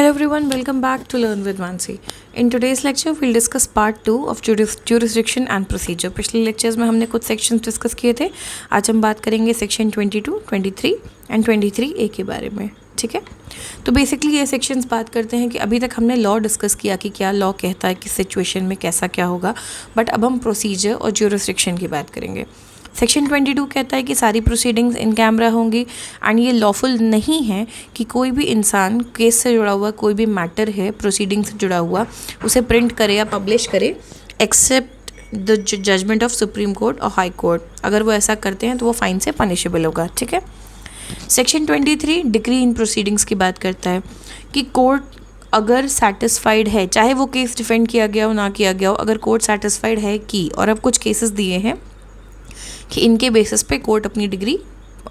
Hello everyone, welcome back to Learn with Mansi. In today's lecture, we'll discuss part 2 of jurisdiction and procedure. पिछले lectures में हमने कुछ sections discuss किए थे. आज हम बात करेंगे section 22, 23 and 23A के बारे में. ठीक है, तो बेसिकली ये सेक्शंस बात करते हैं कि अभी तक हमने लॉ डिस्कस किया कि क्या लॉ कहता है किस सिचुएशन में कैसा क्या होगा, बट अब हम प्रोसीजर और ज्यूरिसडिक्शन की बात करेंगे. सेक्शन 22 कहता है कि सारी प्रोसीडिंग्स इन कैमरा होंगी एंड ये लॉफुल नहीं है कि कोई भी इंसान केस से जुड़ा हुआ कोई भी मैटर है प्रोसीडिंग से जुड़ा हुआ उसे प्रिंट करे या पब्लिश करे except the judgement of supreme court और हाई कोर्ट. अगर वो ऐसा करते हैं तो वो फाइन से पनिशेबल होगा. ठीक है. सेक्शन 23 डिक्री इन प्रोसीडिंग्स की बात करता है कि कोर्ट अगर सेटिस्फाइड है, चाहे वो केस डिफेंड किया गया हो ना किया गया हो, अगर कोर्ट सेटिस्फाइड है कि, और अब कुछ केसेस दिए हैं कि इनके बेसिस पे कोर्ट अपनी डिग्री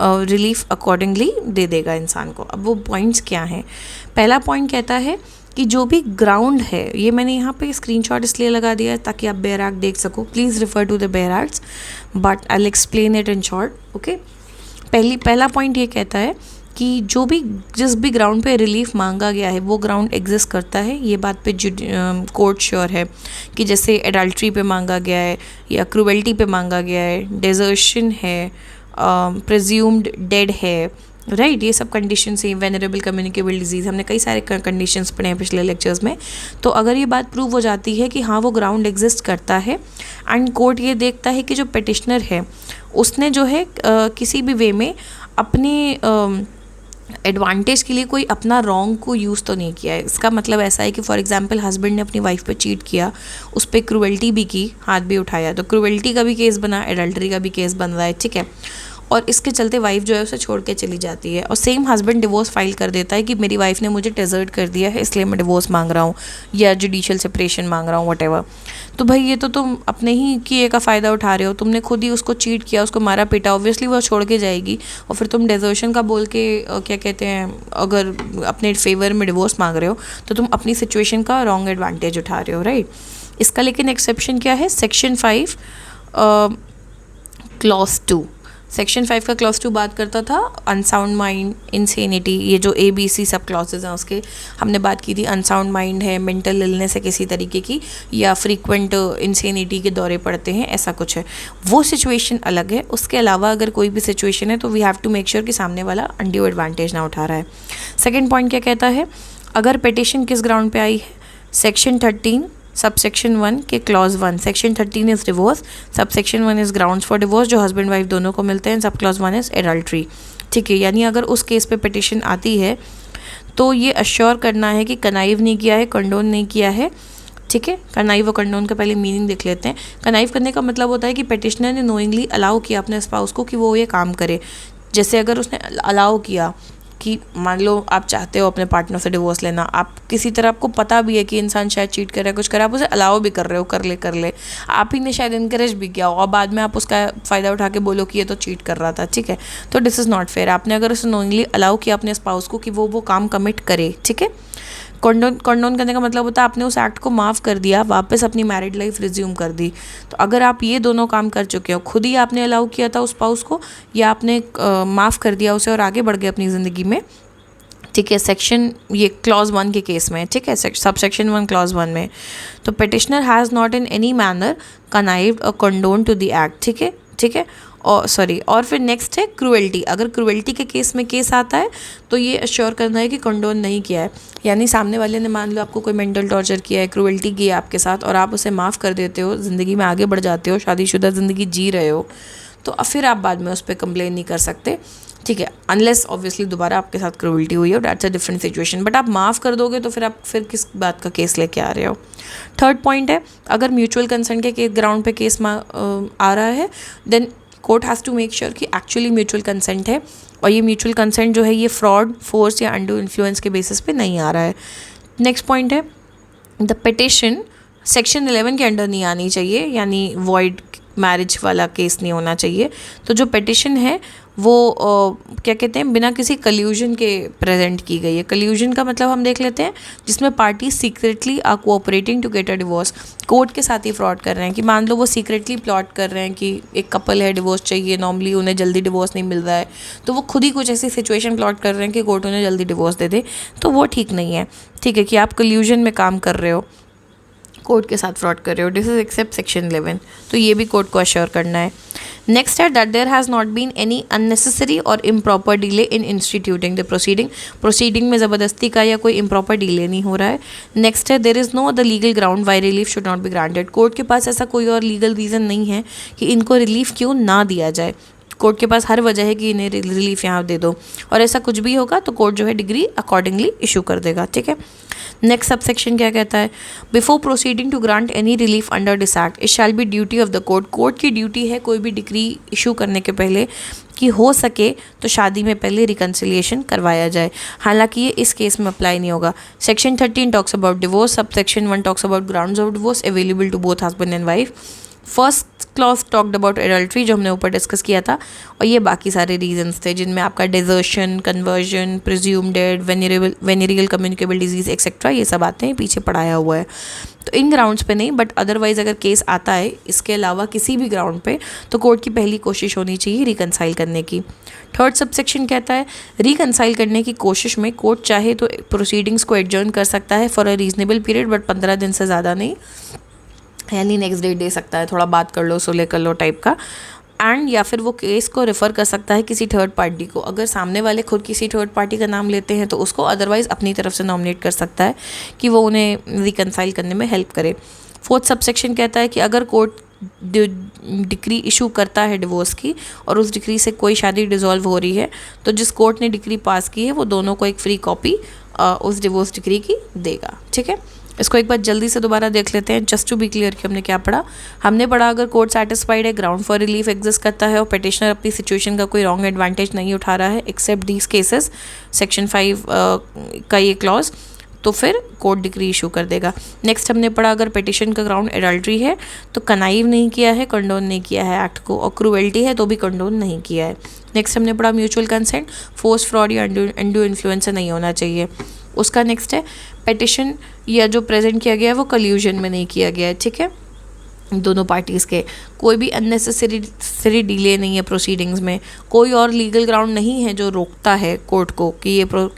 रिलीफ अकॉर्डिंगली दे देगा इंसान को. अब वो पॉइंट्स क्या हैं. पहला पॉइंट कहता है कि जो भी ग्राउंड है, ये मैंने यहाँ पे स्क्रीनशॉट इसलिए लगा दिया है ताकि आप बेयर एक्ट देख सको. Please refer to the bare acts but I will explain it in short. Okay, पहला पॉइंट ये कहता है कि जिस भी ग्राउंड पे रिलीफ मांगा गया है वो ग्राउंड एग्जिस्ट करता है. ये बात पे कोर्ट श्योर है कि जैसे एडल्ट्री पे मांगा गया है या क्रूएल्टी पे मांगा गया है, डेजर्शन है, प्रिज्यूम्ड डेड है, राइट. ये सब कंडीशंस हैं. वेनरेबल कम्युनिकेबल डिजीज़, हमने कई सारे कंडीशंस पढ़े हैं पिछले लेक्चर्स में. तो अगर ये बात प्रूव हो जाती है कि हाँ वो ग्राउंड एग्जिस्ट करता है एंड कोर्ट ये देखता है कि जो पिटिशनर है उसने जो है किसी भी वे में अपने एडवांटेज के लिए कोई अपना रॉन्ग को यूज़ तो नहीं किया है. इसका मतलब ऐसा है कि फॉर एग्जांपल हस्बैंड ने अपनी वाइफ पे चीट किया, उस पर क्रूएल्टी भी की, हाथ भी उठाया, तो क्रूएल्टी का भी केस बना, एडल्ट्री का भी केस बन रहा है. ठीक है. और इसके चलते वाइफ जो है उसे छोड़ के चली जाती है और सेम हस्बैंड डिवोर्स फाइल कर देता है कि मेरी वाइफ ने मुझे डेजर्ट कर दिया है इसलिए मैं डिवोर्स मांग रहा हूँ या जुडिशियल सेपरेशन मांग रहा हूँ, वटेवर. तो भाई ये तो तुम अपने ही किए का फ़ायदा उठा रहे हो. तुमने खुद ही उसको चीट किया, उसको मारा पीटा, ऑब्वियसली वो छोड़ के जाएगी. और फिर तुम डेजर्शन का बोल के क्या कहते हैं, अगर अपने फेवर में डिवोर्स मांग रहे हो तो तुम अपनी सिचुएशन का रॉन्ग एडवांटेज उठा रहे हो, राइट. इसका लेकिन एक्सेप्शन क्या है. Section 5 clause 2. सेक्शन 5 का क्लॉज 2 बात करता था अनसाउंड माइंड, इंसेनिटी, ये जो ABC सब क्लॉजेज हैं उसके हमने बात की थी. अनसाउंड माइंड है, मेंटल इलनेस है किसी तरीके की, या फ्रीक्वेंट इंसेनिटी के दौरे पड़ते हैं, ऐसा कुछ है. वो सिचुएशन अलग है. उसके अलावा अगर कोई भी सिचुएशन है तो we have to make sure कि सामने वाला अनड्यू एडवांटेज ना उठा रहा है. सेकेंड पॉइंट क्या कहता है, अगर पिटिशन किस ग्राउंड पे आई है. सेक्शन 13 सबसेक्शन 1 के clause 1. Section 13 is divorce, subsection 1 is grounds for divorce जो हस्बैंड वाइफ दोनों को मिलते हैं. Sub clause 1 is adultery. ठीक है, यानी अगर उस केस पे पिटिशन आती है तो ये अश्योर करना है कि कनाइव नहीं किया है, कंडोन नहीं किया है. ठीक है, कनाइव और कंडोन का पहले मीनिंग देख लेते हैं. कनाइव करने का मतलब होता है कि पिटिशनर ने नोइंगली अलाउ किया अपने स्पाउस को कि वो ये काम करे. जैसे अगर उसने अलाउ किया कि मान लो आप चाहते हो अपने पार्टनर से डिवोर्स लेना, आप किसी तरह आपको पता भी है कि इंसान शायद चीट कर रहा है, कुछ कर रहा है, आप उसे अलाउ भी कर रहे हो, कर ले आप ही ने शायद इनकरेज भी किया हो और बाद में आप उसका फ़ायदा उठा के बोलो कि ये तो चीट कर रहा था. ठीक है, तो दिस इज़ नॉट फेयर. आपने अगर उसे नोइंगली अलाउ किया अपने स्पाउस को कि वो काम कमिट करे. ठीक है. कंडोन करने का मतलब होता है आपने उस एक्ट को माफ़ कर दिया, वापस अपनी मैरिड लाइफ रिज्यूम कर दी. तो अगर आप ये दोनों काम कर चुके हो, खुद ही आपने अलाउ किया था उस स्पाउस को या आपने माफ़ कर दिया उसे और आगे बढ़ गए अपनी ज़िंदगी में. ठीक है, सेक्शन ये क्लॉज 1 के केस में. ठीक है, सब सेक्शन 1 क्लॉज 1 में तो petitioner has not in any manner connived or condone to the act. ठीक है. ठीक है, और फिर नेक्स्ट है क्रूएल्टी. अगर क्रूएल्टी के केस में केस आता है तो ये अश्योर करना है कि कंडोन नहीं किया है. यानी सामने वाले ने मान लो आपको कोई मेंटल टॉर्चर किया है, क्रूएल्टी की है आपके साथ और आप उसे माफ़ कर देते हो, ज़िंदगी में आगे बढ़ जाते हो, शादीशुदा ज़िंदगी जी रहे हो, तो फिर आप बाद में उस पर कंप्लेन नहीं कर सकते. ठीक है, अनलेस ऑब्वियसली दोबारा आपके साथ क्रूएल्टी हुई हो, that's a different situation. But आप माफ़ कर दोगे तो फिर आप किस बात का केस लेके आ रहे हो. थर्ड पॉइंट है, अगर म्यूचुअल कंसेंट के ग्राउंड पे केस आ रहा है then court has to make sure कि एक्चुअली म्यूचुअल कंसेंट है और ये म्यूचुअल कंसेंट जो है ये फ्रॉड, फोर्स या अनड्यू इन्फ्लुएंस के बेसिस पे नहीं आ रहा है. नेक्स्ट पॉइंट है, द पिटिशन सेक्शन 11 के अंडर नहीं आनी चाहिए, यानी वॉइड मैरिज वाला केस नहीं होना चाहिए. तो जो पिटिशन है वो क्या कहते हैं, बिना किसी कल्यूजन के प्रेजेंट की गई है। कल्यूजन का मतलब हम देख लेते हैं, जिसमें party secretly are cooperating to get a divorce. Court के साथ ही फ्रॉड कर रहे हैं कि मान लो वो सीक्रेटली प्लॉट कर रहे हैं कि एक कपल है, डिवोर्स चाहिए, नॉर्मली उन्हें जल्दी डिवोर्स नहीं मिल रहा है, तो वो खुद ही कुछ ऐसी सिचुएशन प्लॉट कर रहे हैं कि कोर्ट उन्हें जल्दी डिवोर्स दे दे, तो वो ठीक नहीं है। ठीक है कि आप कल्यूजन में काम कर रहे हो, कोर्ट के साथ फ्रॉड कर रहे हो, दिस इज एक्सेप्ट सेक्शन 11, तो ये भी कोर्ट को अश्योर करना है। नेक्स्ट है that there has not been any unnecessary or improper delay in instituting the proceeding. Proceeding में ज़बरदस्ती का या कोई इम्प्रॉपर डिले नहीं हो रहा है। नेक्स्ट है there is no the legal ground why relief should not be granted. Court के पास ऐसा कोई और लीगल रीज़न नहीं है कि इनको रिलीफ क्यों ना दिया जाए। कोर्ट के पास हर वजह है कि इन्हें रिलीफ यहाँ दे दो, और ऐसा कुछ भी होगा तो कोर्ट जो है डिग्री अकॉर्डिंगली इशू कर देगा। ठीक है, नेक्स्ट सब सेक्शन क्या कहता है, before proceeding to grant any relief under this act it shall be duty of the court. Court की ड्यूटी है कोई भी डिग्री इशू करने के पहले कि हो सके तो शादी में पहले रिकन्सिलिएशन करवाया जाए। हालांकि ये इस केस में अप्लाई नहीं होगा। Section 13 talks about divorce, sub section 1 talks about grounds of divorce available to both husband and wife. First clause talked about adultery, जो हमने ऊपर डिस्कस किया था, और ये बाकी सारे रीजंस थे जिनमें आपका desertion, conversion, presume dead, venereal communicable disease etcetera ये सब आते हैं, पीछे पढ़ाया हुआ है। तो इन ग्राउंड्स पे नहीं, बट अदरवाइज अगर केस आता है इसके अलावा किसी भी ग्राउंड पे, तो कोर्ट की पहली कोशिश होनी चाहिए रिकनसाइल करने की। थर्ड सबसेक्शन कहता है रिकनसाइल करने की कोशिश में कोर्ट चाहे तो प्रोसीडिंग्स को एडजर्न कर सकता है for a reasonable period, but 15 दिन से ज़्यादा नहीं, यानी नेक्स्ट डे दे सकता है, थोड़ा बात कर लो, सुलह कर लो टाइप का। एंड या फिर वो केस को रेफ़र कर सकता है किसी थर्ड पार्टी को। अगर सामने वाले खुद किसी थर्ड पार्टी का नाम लेते हैं तो उसको, अदरवाइज़ अपनी तरफ से नॉमिनेट कर सकता है कि वो उन्हें रिकनसाइल करने में हेल्प करे। फोर्थ सबसेक्शन कहता है कि अगर कोर्ट डिक्री इशू करता है डिवोर्स की और उस डिक्री से कोई शादी डिसॉल्व हो रही है, तो जिस कोर्ट ने डिक्री पास की है वो दोनों को एक फ्री कॉपी उस डिवोर्स डिक्री की देगा। ठीक है, इसको एक बार जल्दी से दोबारा देख लेते हैं जस्ट टू बी क्लियर कि हमने क्या पढ़ा। हमने पढ़ा अगर कोर्ट सेटिस्फाइड है, ग्राउंड फॉर रिलीफ एग्जिस्ट करता है और पिटिशनर अपनी सिचुएशन का कोई रॉन्ग एडवांटेज नहीं उठा रहा है एक्सेप्ट दीज केसेस, सेक्शन 5 का ये क्लॉज, तो फिर कोर्ट डिक्री इशू कर देगा। नेक्स्ट हमने पढ़ा अगर पिटिशन का ग्राउंड एडल्ट्री है तो कनाइव नहीं किया है, कंडोन नहीं किया है एक्ट को, और क्रूएल्टी है तो भी कंडोन नहीं किया है। नेक्स्ट हमने पढ़ा म्यूचुअल कंसेंट, फोर्स, फ्रॉड या अनड्यू इन्फ्लुएंस से नहीं होना चाहिए। उसका नेक्स्ट है पिटिशन या जो प्रेजेंट किया गया है वो कल्यूजन में नहीं किया गया है। ठीक है, दोनों पार्टीज़ के कोई भी अननेसेसरी डिले नहीं है प्रोसीडिंग्स में, कोई और लीगल ग्राउंड नहीं है जो रोकता है कोर्ट को कि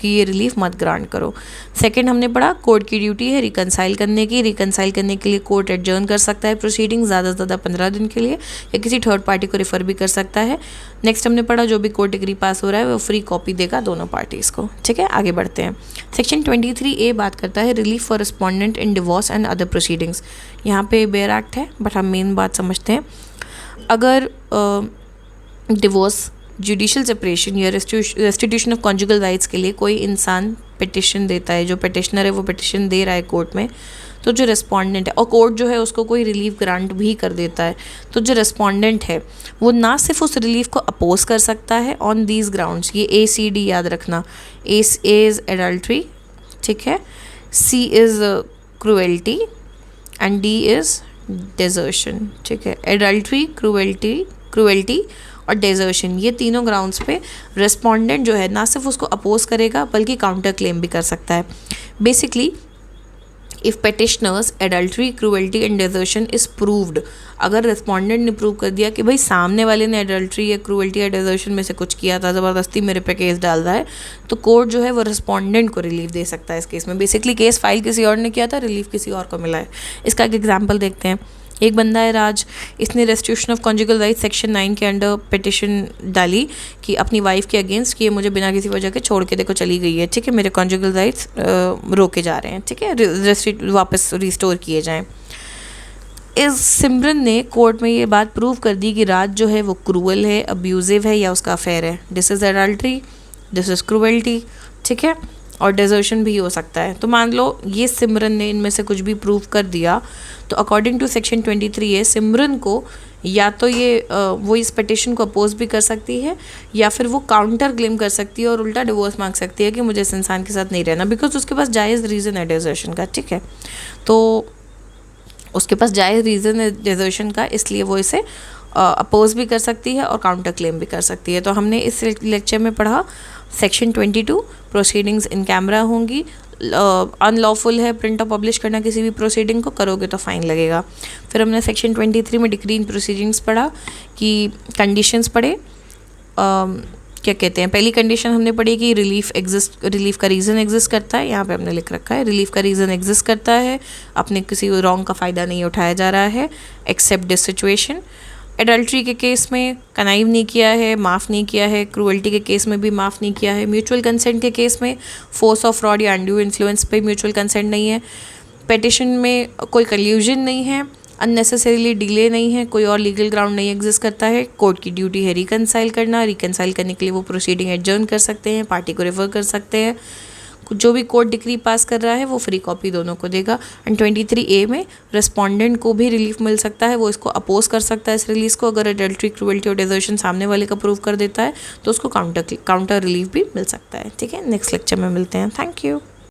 ये रिलीफ मत ग्रांट करो। सेकंड हमने पढ़ा कोर्ट की ड्यूटी है रिकनसाइल करने की। रिकनसाइल करने के लिए कोर्ट एडजर्न कर सकता है प्रोसीडिंग ज़्यादा से ज़्यादा 15 दिन के लिए, या किसी थर्ड पार्टी को रेफ़र भी कर सकता है। नेक्स्ट हमने पढ़ा जो भी कोर्ट डिग्री पास हो रहा है वो फ्री कॉपी देगा दोनों पार्टीज़ को। ठीक है, आगे बढ़ते हैं। सेक्शन 23A बात करता है relief for respondent in divorce and other proceedings. यहाँ पे बेयर एक्ट है, बट हम मेन बात समझते हैं। अगर डिवोर्स, जुडिशल सेपरेशन या रेस्टिट्यूशन ऑफ कॉन्जुगल राइट्स के लिए कोई इंसान पिटिशन देता है, जो पिटिशनर है वो पिटिशन दे रहा है कोर्ट में, तो जो रिस्पोंडेंट है और कोर्ट जो है उसको कोई रिलीफ ग्रांट भी कर देता है, तो जो रिस्पोंडेंट है वो ना सिर्फ उस रिलीफ को अपोज कर सकता है ऑन दीज ग्राउंड्स, ये ACD याद रखना। A इज़ एडल्ट्री, ठीक है, C is cruelty and D is desertion. ठीक है, एडल्ट्री, क्रूएल्टी और डेजर्शन, ये तीनों ग्राउंड्स पे रिस्पोंडेंट जो है ना सिर्फ उसको अपोज करेगा बल्कि काउंटर क्लेम भी कर सकता है। Basically if petitioners adultery, cruelty and desertion is proved, अगर रिस्पोंडेंट ने प्रूव कर दिया कि भाई सामने वाले ने एडल्ट्री या क्रूएल्टी या डेजर्शन में से कुछ किया था, ज़बरदस्ती मेरे पे केस डाल रहा है, तो कोर्ट जो है वो रिस्पोंडेंट को रिलीफ दे सकता है इस केस में। बेसिकली केस फाइल किसी और ने किया था, रिलीफ किसी और को मिला है। इसका एक एग्जाम्पल देखते हैं। एक बंदा है राज, इसने restitution of conjugal rights section 9 के अंडर पिटिशन डाली कि अपनी वाइफ के अगेंस्ट कि ये मुझे बिना किसी वजह के छोड़ के देखो चली गई है। ठीक है, मेरे कॉन्जुगल राइट्स रोके जा रहे हैं। ठीक है, वापस रिस्टोर किए जाएं। इस सिमरन ने कोर्ट में ये बात प्रूव कर दी कि राज जो है वो क्रूअल है, अब्यूजिव है या उसका अफेयर है। This is adultery, this is cruelty. ठीक है, और डेजर्शन भी हो सकता है। तो मान लो ये सिमरन ने इनमें से कुछ भी प्रूव कर दिया, तो अकॉर्डिंग टू सेक्शन 23A सिमरन को या तो ये वो इस पिटिशन को अपोज भी कर सकती है या फिर वो काउंटर क्लेम कर सकती है और उल्टा डिवोर्स मांग सकती है कि मुझे इस इंसान के साथ नहीं रहना, बिकॉज उसके पास जायज़ रीज़न है डेजर्शन का। ठीक है, तो उसके पास जायज़ रीज़न है डेजर्शन का, इसलिए वो इसे अपोज भी कर सकती है और काउंटर क्लेम भी कर सकती है। तो हमने इस लेक्चर में पढ़ा सेक्शन 22 प्रोसीडिंग्स इन कैमरा होंगी, अनलॉफुल है प्रिंट और पब्लिश करना किसी भी प्रोसीडिंग को, करोगे तो फाइन लगेगा। फिर हमने सेक्शन 23 में डिक्री इन प्रोसीडिंग्स पढ़ा कि कंडीशंस पढ़े, क्या कहते हैं, पहली कंडीशन हमने पढ़ी कि रिलीफ का रीज़न एग्जिस्ट करता है, यहाँ पे हमने लिख रखा है रिलीफ का रीज़न एग्जिस्ट करता है, अपने किसी रॉन्ग का फ़ायदा नहीं उठाया जा रहा है एक्सेप्ट दिस सिचुएशन। एडल्ट्री के केस में कनाइव नहीं किया है, माफ़ नहीं किया है, क्रूअल्टी के केस में भी माफ़ नहीं किया है, म्यूचुअल कंसेंट के केस में फोर्स ऑफ फ्रॉड या अनड्यू इन्फ्लुएंस पे म्यूचुअल कंसेंट नहीं है, पेटिशन में कोई कल्यूजन नहीं है, अननेसेसरीली डिले नहीं है, कोई और लीगल ग्राउंड नहीं एग्जिस्ट करता है, कोर्ट की ड्यूटी है रिकनसाइल करना, रिकनसाइल करने के लिए वो प्रोसीडिंग एडजर्न कर सकते हैं, पार्टी को रेफर कर सकते हैं, जो भी कोर्ट डिक्री पास कर रहा है वो फ्री कॉपी दोनों को देगा। एंड 23A में रिस्पोंडेंट को भी रिलीफ मिल सकता है, वो इसको अपोज कर सकता है इस रिलीज़ को, अगर एडल्ट्री क्रूअल्टी और डिजर्शन सामने वाले का प्रूव कर देता है तो उसको काउंटर रिलीफ भी मिल सकता है। ठीक है, नेक्स्ट लेक्चर में मिलते हैं। Thank you.